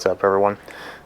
What's up, everyone?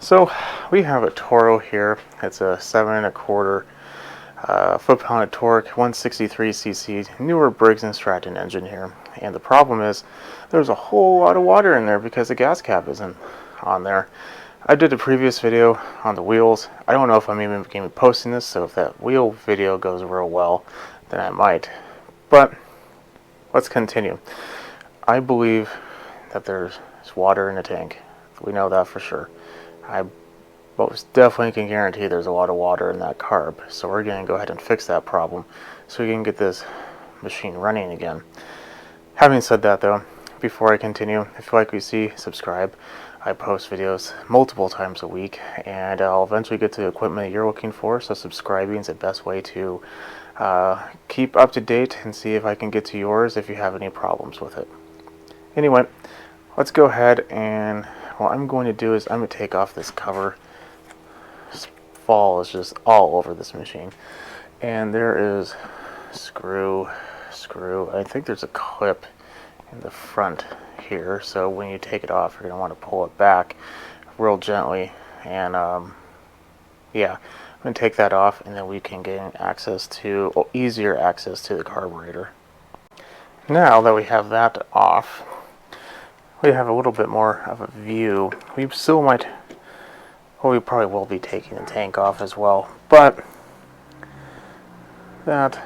So we have a Toro here. It's a 7.25 foot-pound of torque, 163cc, newer Briggs and Stratton engine here. And the problem is there's a whole lot of water in there because the gas cap isn't on there. I did a previous video on the wheels. I don't know if I'm even going to be posting this, so if that wheel video goes real well, then I might. But let's continue. I believe that there's water in the tank. We know that for sure. I most definitely can guarantee there's a lot of water in that carb. So we're going to go ahead and fix that problem so we can get this machine running again. Having said that though, before I continue, if you like what you see, subscribe. I post videos multiple times a week, and I'll eventually get to the equipment that you're looking for, so subscribing is the best way to keep up to date and see if I can get to yours if you have any problems with it. Anyway, let's go ahead, and what I'm going to do is I'm going to take off this cover. This fall is just all over this machine. And there is screw. I think there's a clip in the front here, so when you take it off, you're going to want to pull it back real gently. And yeah, I'm going to take that off, and then we can get easier access to the carburetor. Now that we have that off, we have a little bit more of a view. We still might, well, we probably will be taking the tank off as well, but that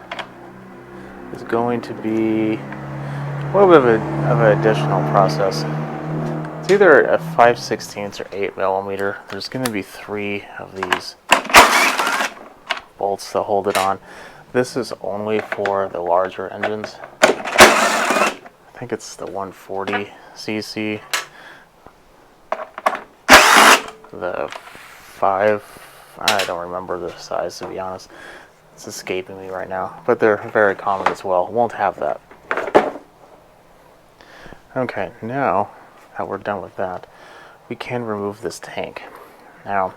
is going to be a little bit of an additional process. It's either a 5/16 or 8mm. There's going to be 3 of these bolts to hold it on. This is only for the larger engines. I think it's the 140cc, the 5, I don't remember the size, to be honest. It's escaping me right now, but they're very common as well. Won't have that. Okay, now that we're done with that, we can remove this tank. Now,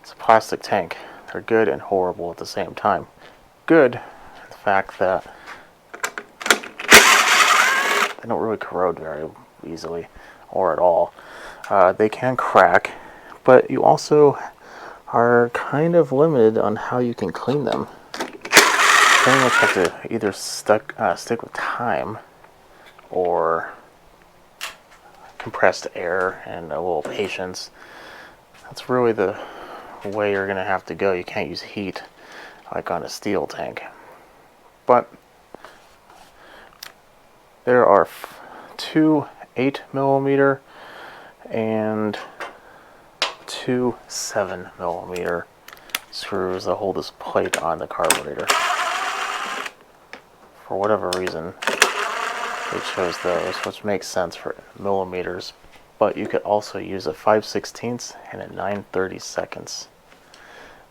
it's a plastic tank. They're good and horrible at the same time. Good, the fact that they don't really corrode very easily or at all. They can crack, but you also are kind of limited on how you can clean them. You pretty much have to either stick with time or compressed air and a little patience. That's really the way you're going to have to go. You can't use heat like on a steel tank. But there are 2 8mm and 2 7mm screws that hold this plate on the carburetor. For whatever reason, they chose those, which makes sense for millimeters. But you could also use a 5/16 and a 9/32.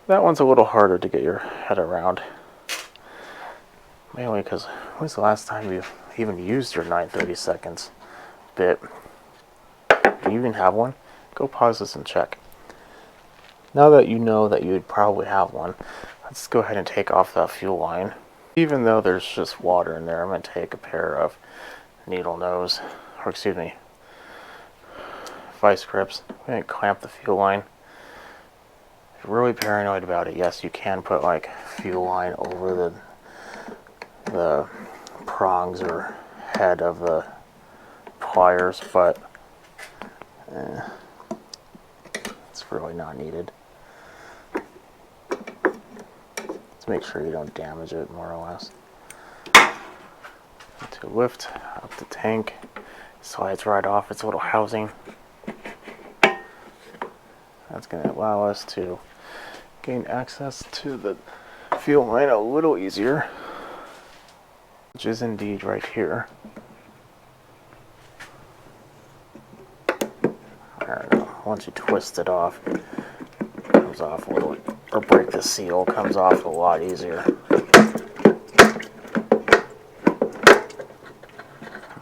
That one's a little harder to get your head around. Mainly because when's the last time you've even used your 9/32 bit? Do you even have one? Go pause this and check. Now that you know that you'd probably have one, let's go ahead and take off that fuel line. Even though there's just water in there, I'm going to take a pair of needle nose, or excuse me, vice grips. I'm going to clamp the fuel line. If you're really paranoid about it, yes, you can put like fuel line over the prongs or head of the pliers, but it's really not needed. Let's make sure you don't damage it, more or less. To lift up the tank, slides right off its little housing. That's going to allow us to gain access to the fuel line a little easier, which is indeed right here. I don't know, once you twist it off, it comes off a little, or break the seal, comes off a lot easier.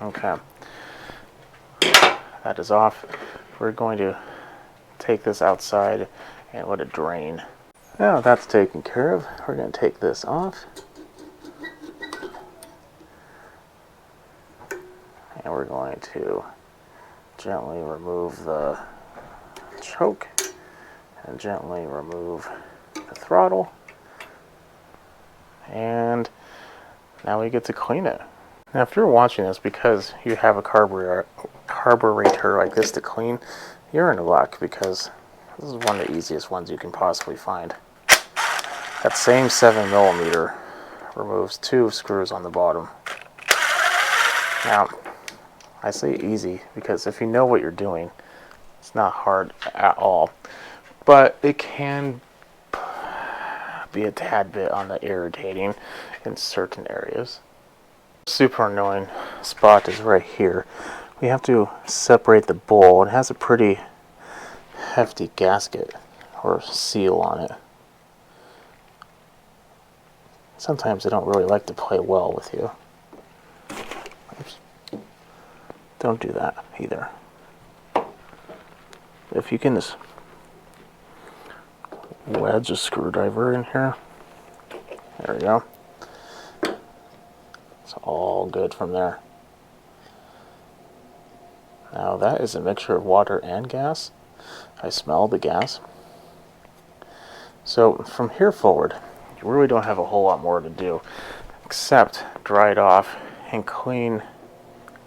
Okay, that is off. We're going to take this outside and let it drain. Now that's taken care of, we're going to take this off. And we're going to gently remove the choke and gently remove the throttle. And now we get to clean it. Now if you're watching this because you have a carburetor like this to clean, you're in luck because this is one of the easiest ones you can possibly find. That same 7mm removes 2 screws on the bottom. Now, I say easy because if you know what you're doing, it's not hard at all. But it can be a tad bit on the irritating in certain areas. Super annoying spot is right here. We have to separate the bowl. It has a pretty hefty gasket or seal on it. Sometimes they don't really like to play well with you. Oops. Don't do that either. If you can just wedge a screwdriver in here. There we go. It's all good from there. Now that is a mixture of water and gas. I smell the gas. So from here forward, you really don't have a whole lot more to do except dry it off and clean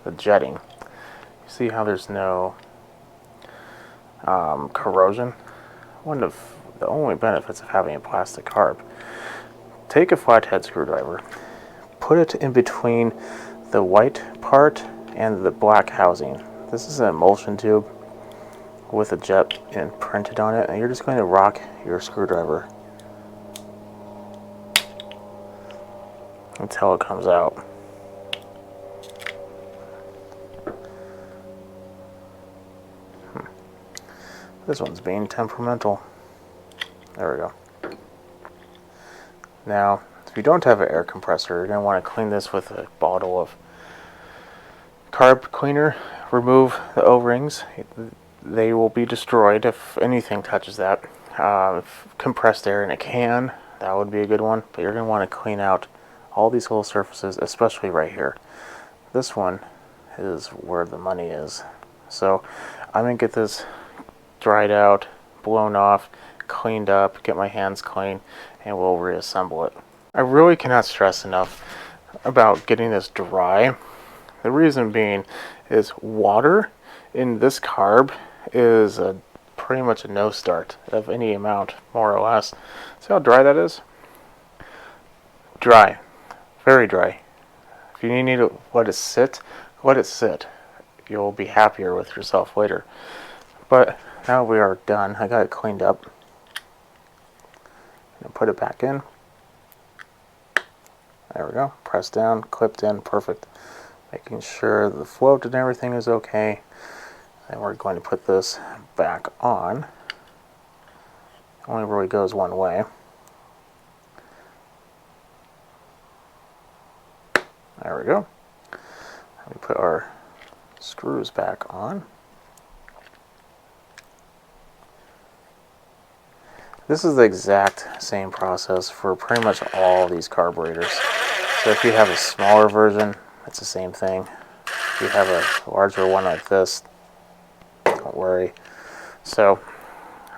the jetting. You see how there's no corrosion? One of the only benefits of having a plastic carb. Take a flathead screwdriver, put it in between the white part and the black housing. This is an emulsion tube with a jet imprinted on it, and you're just going to rock your screwdriver until it comes out. This one's being temperamental. There we go. Now, if you don't have an air compressor, you're going to want to clean this with a bottle of carb cleaner. Remove the O-rings. They will be destroyed if anything touches that. If compressed air in a can, that would be a good one. But you're going to want to clean out all these little surfaces, especially right here. This one is where the money is. So I'm going to get this dried out, blown off, cleaned up, get my hands clean, and we'll reassemble it. I really cannot stress enough about getting this dry. The reason being is water in this carb is pretty much a no start of any amount, more or less. See how dry that is? Dry. Very dry. If you need to let it sit, let it sit. You'll be happier with yourself later. But now we are done. I got it cleaned up. And put it back in. There we go. Press down, clipped in, perfect. Making sure the float and everything is okay. And we're going to put this back on. It only really goes one way. There we go. We put our screws back on. This is the exact same process for pretty much all these carburetors. So if you have a smaller version, it's the same thing. If you have a larger one like this, don't worry. So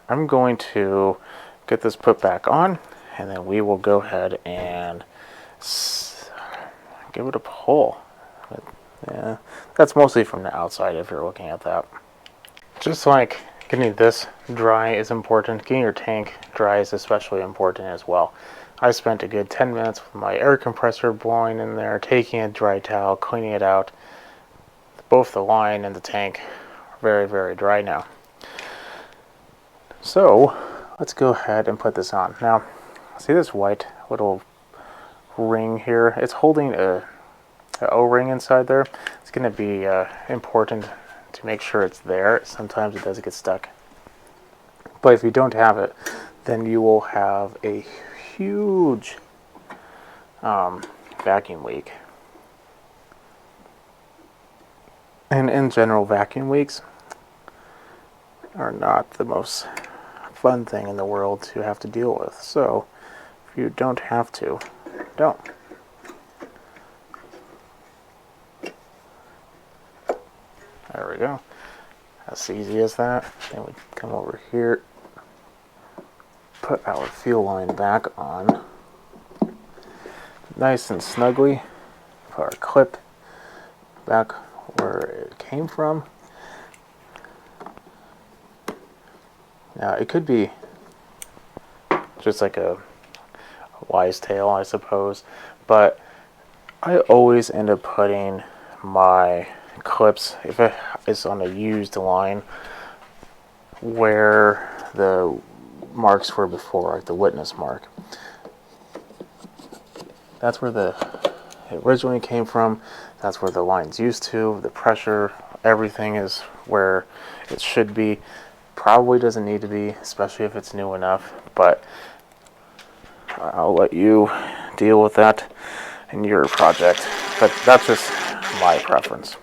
I'm going to get this put back on, and then we will go ahead and give it a pull. But, yeah, that's mostly from the outside if you're looking at that. Just like getting this dry is important, getting your tank dry is especially important as well. I spent a good 10 minutes with my air compressor blowing in there, taking a dry towel, cleaning it out. Both the line and the tank are very, very dry now. So let's go ahead and put this on. Now, see this white little ring here? It's holding a O-ring inside there. It's going to be important to make sure it's there. Sometimes it does get stuck. But if you don't have it, then you will have a huge vacuum leak. And in general, vacuum leaks are not the most fun thing in the world to have to deal with. So if you don't have to, don't. There we go. As easy as that. Then we come over here, put our fuel line back on, nice and snugly. Put our clip back where it came from. Now it could be just like a wise tail, I suppose, but I always end up putting my clips, if it's on a used line, where the marks were before, like the witness mark. That's where it originally came from. That's where the line's used to. The pressure, everything is where it should be. Probably doesn't need to be, especially if it's new enough, but I'll let you deal with that in your project. But that's just my preference.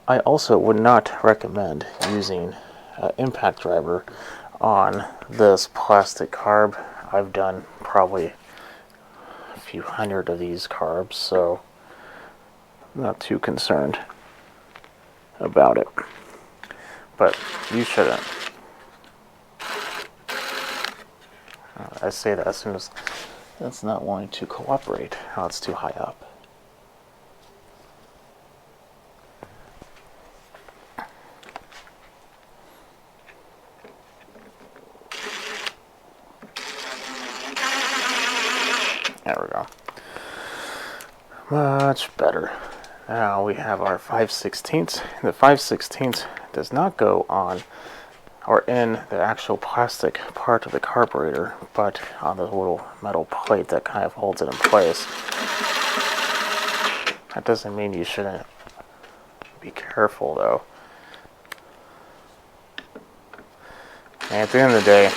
I also would not recommend using impact driver on this plastic carb. I've done probably a few hundred of these carbs, so I'm not too concerned about it. But you shouldn't. I say that as soon as that's not wanting to cooperate. Oh, it's too high up. There we go. Much better. Now we have our 5/16. The 5/16 does not go on or in the actual plastic part of the carburetor, but on the little metal plate that kind of holds it in place. That doesn't mean you shouldn't be careful, though. And at the end of the day,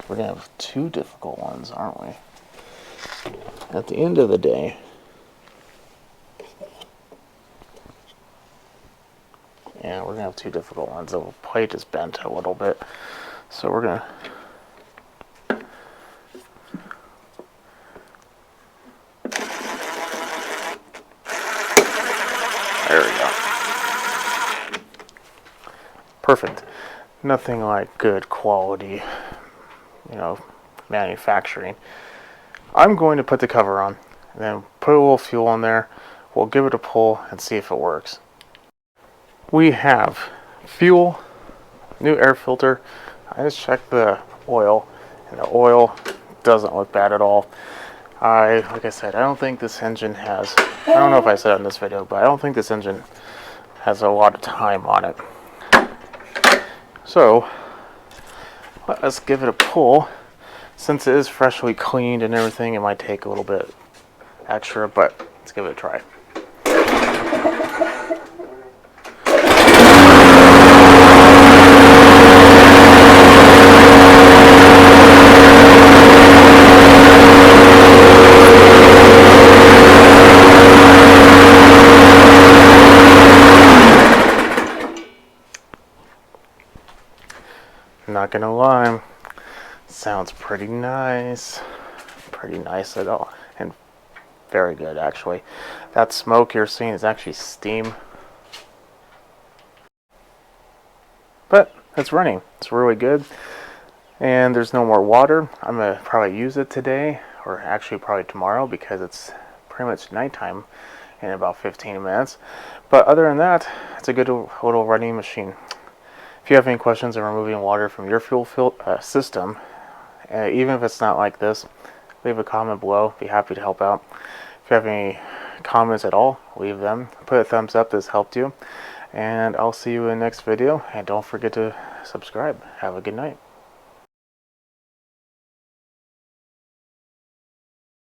we're going to have two difficult ones, aren't we? At the end of the day, yeah, we're going to have two difficult ones. The plate is bent a little bit, so we're going to... There we go. Perfect. Nothing like good quality, manufacturing. I'm going to put the cover on, and then put a little fuel on there. We'll give it a pull and see if it works. We have fuel, new air filter. I just checked the oil, and the oil doesn't look bad at all. Like I said, I don't think this engine has, I don't know if I said it in this video, but I don't think this engine has a lot of time on it. So, let's give it a pull. Since it is freshly cleaned and everything, it might take a little bit extra, but let's give it a try. Not gonna lie, sounds pretty nice at all, and very good actually. That smoke you're seeing is actually steam, but it's running. It's really good, and there's no more water. I'm gonna probably use it today, or actually probably tomorrow, because it's pretty much nighttime in about 15 minutes. But other than that, it's a good little running machine. If you have any questions on removing water from your fuel system, even if it's not like this, leave a comment below. Be happy to help out. If you have any comments at all, leave them. Put a thumbs up if this helped you. And I'll see you in the next video. And don't forget to subscribe. Have a good night.